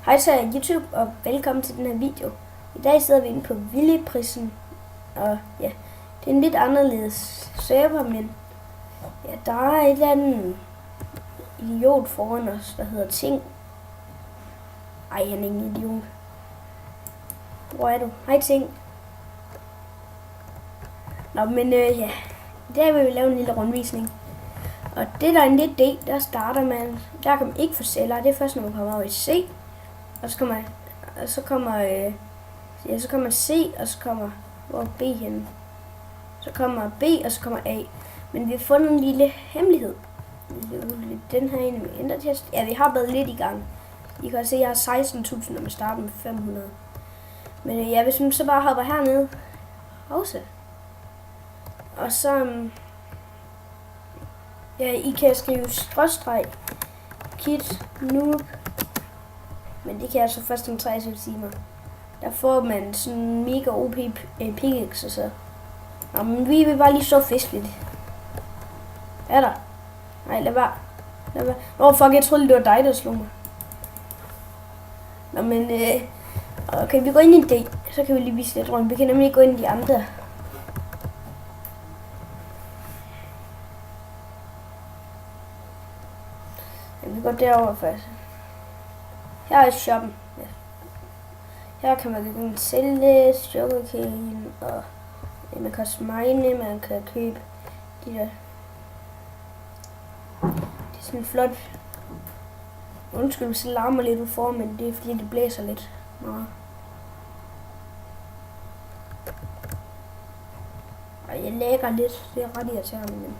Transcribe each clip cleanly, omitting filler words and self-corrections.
Hej så YouTube, og velkommen til den her video. I dag sidder vi inde på Willyprisen, og ja, det er en lidt anderledes server, men ja, der er et eller andet idiot foran os, der hedder Ting. Ej, han er ingen idiot. Hvor er du? Hej Ting. Nå, men ja, i dag vil vi lave en lille rundvisning. Og det der er en lidt D, der starter man, der kan man ikke få celler, det er først når man kommer over i C. Og så kommer C, og så kommer, hvor er B henne? Så kommer B, og så kommer A. Men vi har fundet en lille hemmelighed. Den her ene med endertest. Ja, vi har været lidt i gang. I kan se, at jeg har 16.000, når man starter med 500. Men ja, hvis man så bare hopper hernede. Også. Og så ja, I kan skrive skråstreg kit noob. Men det kan jeg så først om 23 timer. Der får man sådan mega OP pickaxe og så. Nå, men vi vil bare lige så fisk lidt. Er der? Nej, lad være. Fuck, jeg troede det var dig, der slog mig. Nå, men okay, vi går ind i en D. Så kan vi lige vise lidt rundt. Vi kan nemlig gå ind i de andre. Ja, vi går derover først. Her er shoppen. Ja. Her kan man sælge sugarcane, og man kan også mine, man kan købe de der. Det er sådan flot. Undskyld, hvis det larmer lidt ud for, men det er fordi det blæser lidt meget. Og jeg lægger lidt, det er ret irriterende, men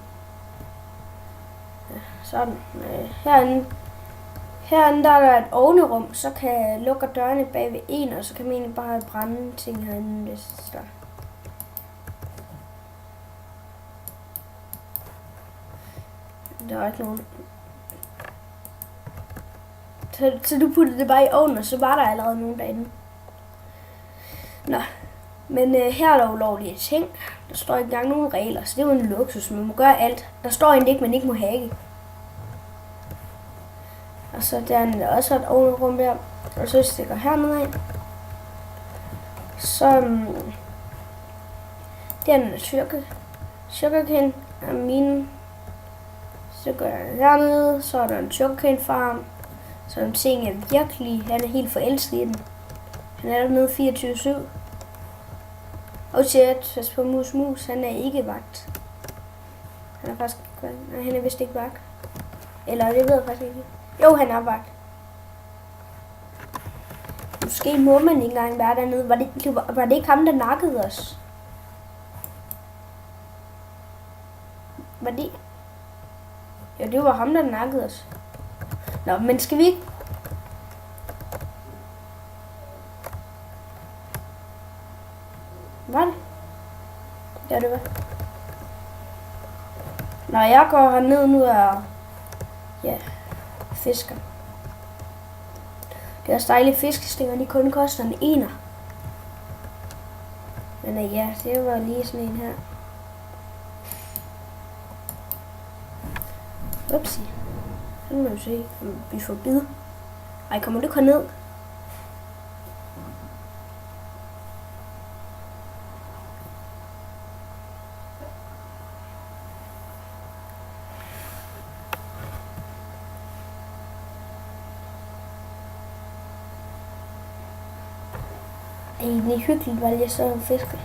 ja, sådan. Herinde der er et ovnerum, så kan jeg lukke dørene bag ved en, og så kan man egentlig bare brænde ting herinde, hvis der. Der er ikke nogen. Så du puttede det bare i ovnen, og så var der allerede nogen derinde. Nå, men her er der ulovlige ting. Der står ikke engang nogen regler, så det er jo en luksus, man må gøre alt. Der står egentlig ikke, man ikke må hacke. Og så der er også et ovnerum der, og så stikker hernede af. Så det er en sugarcane af mine. Så går jeg hernede, så er der en sugarcane farm. Så en ting er virkelig, han er helt forelsket i den. Han er dernede 24/7. Og shit, pas på mus, han er ikke vagt. Han er faktisk, nej, han er vist ikke vagt. Eller det ved jeg faktisk ikke. Jo, han er vagt. Måske må man ikke engang være dernede. Var det ikke ham, der nakkede os? Var det? Jo, det var ham, der nakkede os. Nå, men skal vi ikke? Var det? Ja, det var. Når jeg går herned nu og ja, fisker. Det er dejlige fiskestænger, de kun koster en ener. Men ja, det var lige sådan en her. Upsi. Så må vi se, om vi får bid. Ej, kommer du ned? Det er egentlig hyggeligt, hvad jeg så fisker.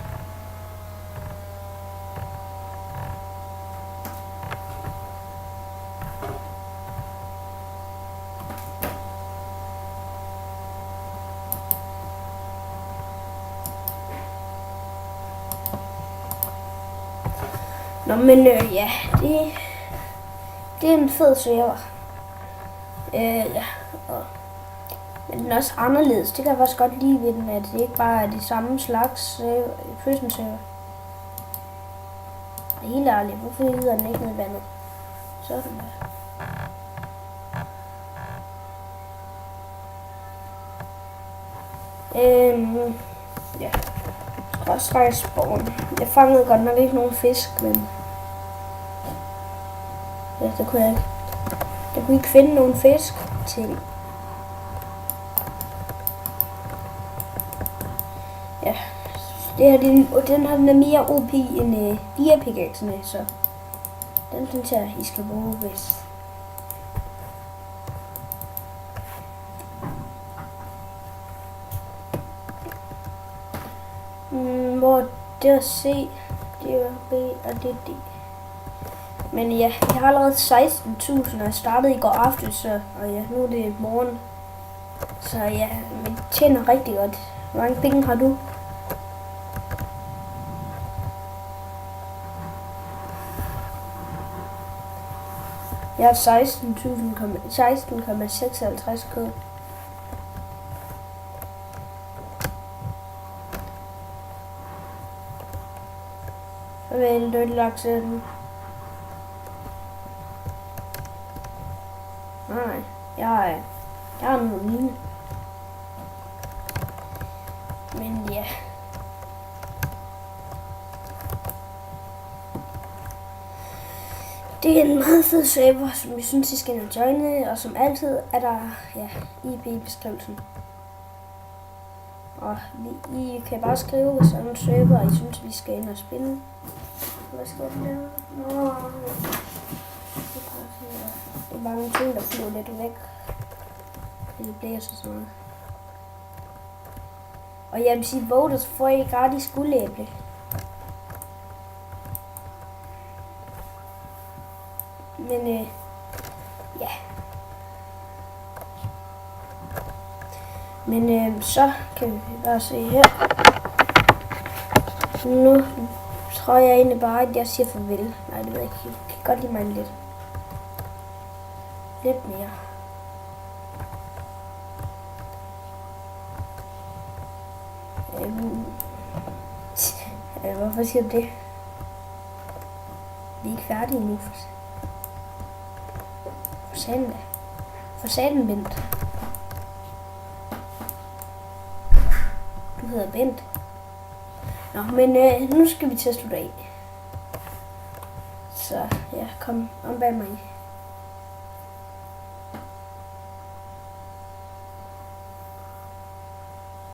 Nå, men ja, det er en fed server. Ja, men den er også anderledes. Det kan jeg faktisk godt lide ved den, at det ikke bare er de samme slags prison server. Helt ærligt, hvorfor hedder den ikke med vandet? Sådan der. Ja. Skråstregsborgen. Jeg fangede godt nok ikke nogen fisk, men ja, det kunne jeg ikke. Jeg kunne ikke finde nogen fisk til. Ja, det her, den her den er mere OP end de her pickaxene, så den synes jeg, I skal bruge, hvis... Hvor det er C, det er B, og det er D. Men ja, jeg har allerede 16.000, og jeg startede i går aftes, så, og ja, nu er det morgen. Så ja, men tjener rigtig godt. Hvor mange penge har du? Jeg har 16,56 k. Farvel, dødlaksen. Nej, jeg har noget lignende. Men ja. Det er en meget fed server, som jeg synes, I skal ind og joine, og som altid er der i beskrivelsen. Og I kan bare skrive, hvis der er nogle server, I synes, vi skal ind og spille. Hvad skal jeg lave? Det er bare nogle ting, der flyver lidt væk. Det blæser sådan noget. Og jeg vil sige, voter, så får I gratis guldæble. Men ja. Men så kan vi bare se her. Nu tror jeg egentlig bare, at jeg siger farvel. Nej, det ved jeg ikke. Jeg kan godt lide mig lidt. Lidt mere. Hvorfor siger du det? Vi er ikke færdige nu. For satan, Bent. Du hedder Bent. Nå, men nu skal vi til at slutte af. Så ja, kom om bag mig.